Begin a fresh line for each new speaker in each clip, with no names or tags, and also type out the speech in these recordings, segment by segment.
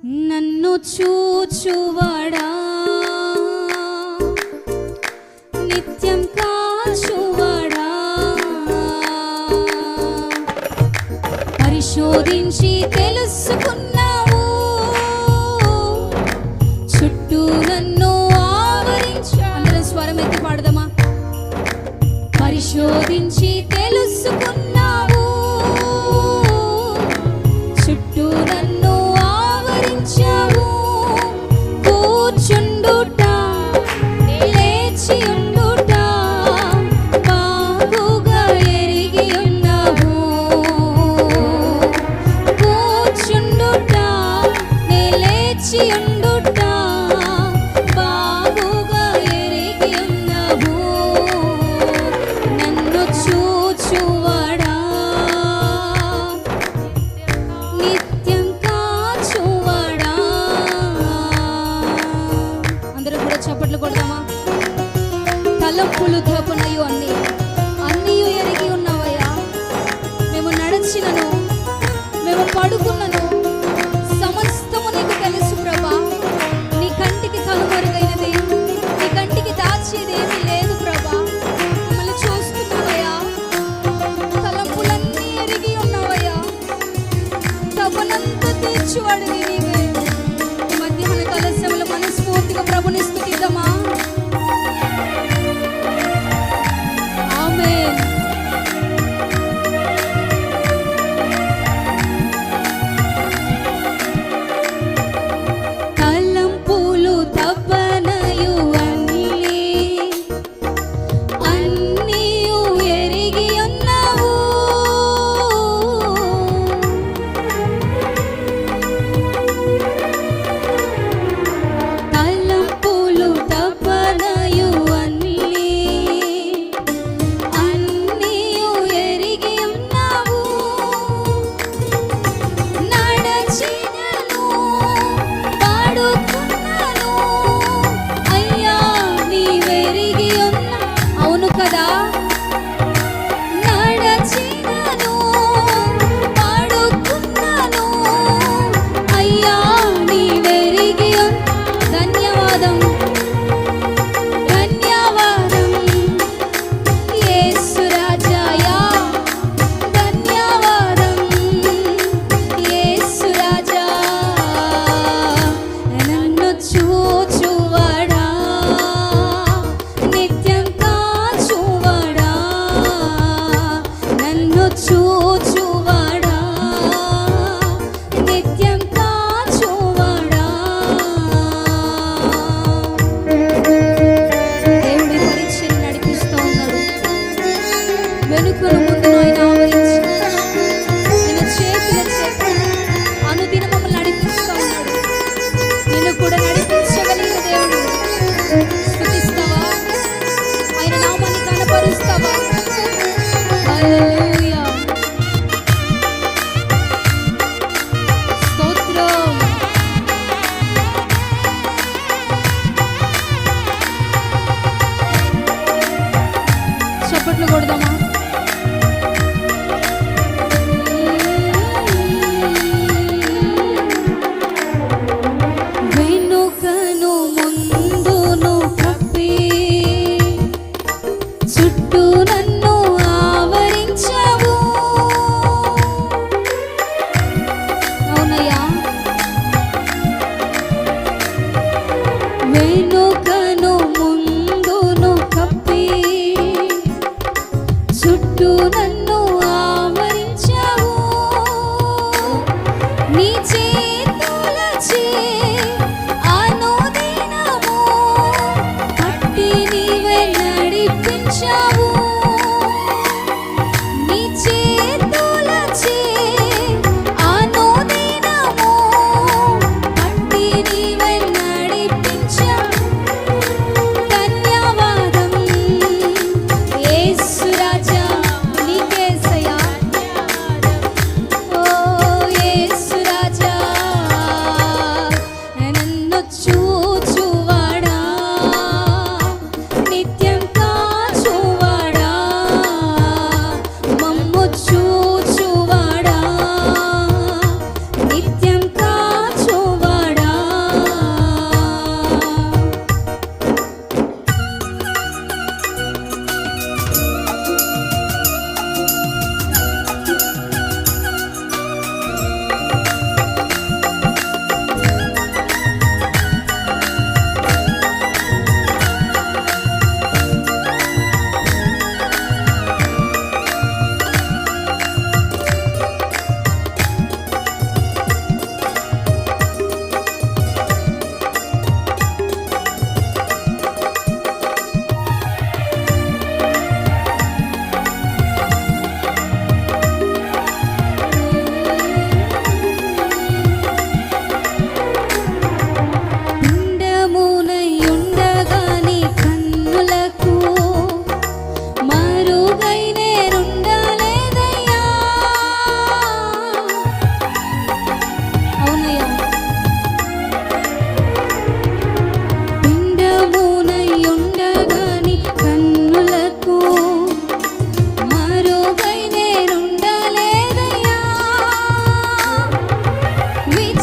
నన్ను చూచువాడా, నిత్యం కాచువాడా, పరిశోధించి తెలుసుకున్నావు, చుట్టూ నన్ను ఆవరించి. అందరం స్వరం ఎత్తి పాడదామా? పరిశోధించి తెలుసుకున్నావు, చుట్టూ నన్ను ఆవరించావు. కూర్చుండుట, లేచి ఉండుట బాగుగా ఎరిగి ఉన్నావు. కూర్చుండుట, లేచి ఉండుట బాగుగా ఎరిగి ఉన్నావు. నన్ను చూచువాడా, నిత్యం కాచువాడా. అందరూ కూడా చప్పట్లు కొడదామా? తలంపులు తపనయు అన్నీ ఎరిగి ఉన్నావయ్యా. మేము నడిచినను, మేము పడుకున్నను, సమస్తము నీకు తెలుసు ప్రభా. నీ కంటికి కనుమరుగైనది, నీ కంటికి దాచేది ఏమీ లేదు ప్రభా. మమ్మల్ని చూస్తున్నావయ్యా, తలంపులన్నీ ఎరిగి ఉన్నావయ్యా. తపనంతా తీర్చువాడివి నీవే. ఈ మధ్యాహ్న కాల సమయంలో మనస్ఫూర్తిగా ప్రభుని స్తుతిద్దామా? ఆమేన్. తలంపులు తపనయు అన్నీయు ఎరిగి ఉన్నావు. తలంపులు తపనయు అన్నీయు ఎరిగి ఉన్నావు. నడచినను, పడుకున్నను, అయ్యా నీవెరిగి ఉన్నా. అవును కదా? నడచినను, పడుకున్నను, అయ్యా నీవెరిగి ఉన్నా. ధన్యవాదం, ధన్యవాదం యేసు రాజాయా. ధన్యవాదం యేసు రాజా. నన్ను చూచువాడా, నిత్యం కాచువాడా. నన్ను చూచువాడా, నిత్యం కాచువాడా. దేవుడి పరీక్షను నడిపిస్తూ ఉన్నాడు. వెనుకను ముందును ఆయన ఆవరించి, ఆయన చేతుల చేత అనుదినం మమ్మల్ని నడిపిస్తూ ఉన్నాడు. నిన్ను కూడా నడిపించగలిగిన దేవుడు. స్తుతిస్తావా? ఆయన నామాన్ని కనపరుస్తావా? హల్లెలూయా, స్తోత్రం. చప్పట్లు కొడదామా? వెనుకను ముందును కప్పి, చుట్టూ నన్ను ఆవరించావు. అవునయ్యా. వెనుకను ముందును కప్పి, చుట్టూ నన్ను ఆవరించావు. నీ చేతులచే అనుదినము పట్టి నీవే నడిపించావు. నీ చేతులచే అనుదినము పట్టి నీవే నడిపించావు.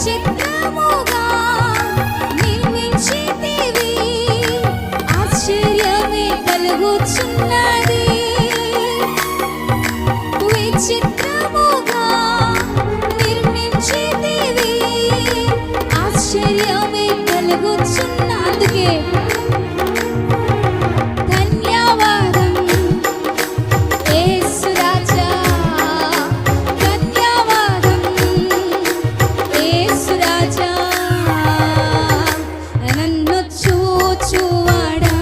విచిత్రముగా నిర్మించితివి, ఆశ్చర్యమే కలుగుచున్నది. విచిత్రముగా నిర్మించితివి, ఆశ్చర్యమే కలుగుచున్న. అందుకే ధన్యవాదం యేసు రాజా, ధన్యవాదం యేసు రాజా. నన్ను చూచువాడా,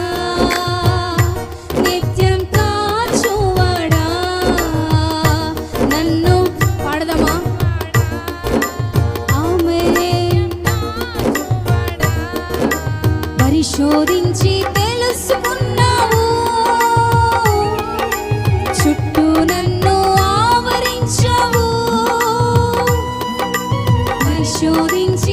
నిత్యం కాచువాడా, నన్ను పాడదామా? ఆమేన్. పరిశోధించి తెలుసుకున్నావు, చుట్టూ నన్ను ఆవరించావు. పరిశోధించి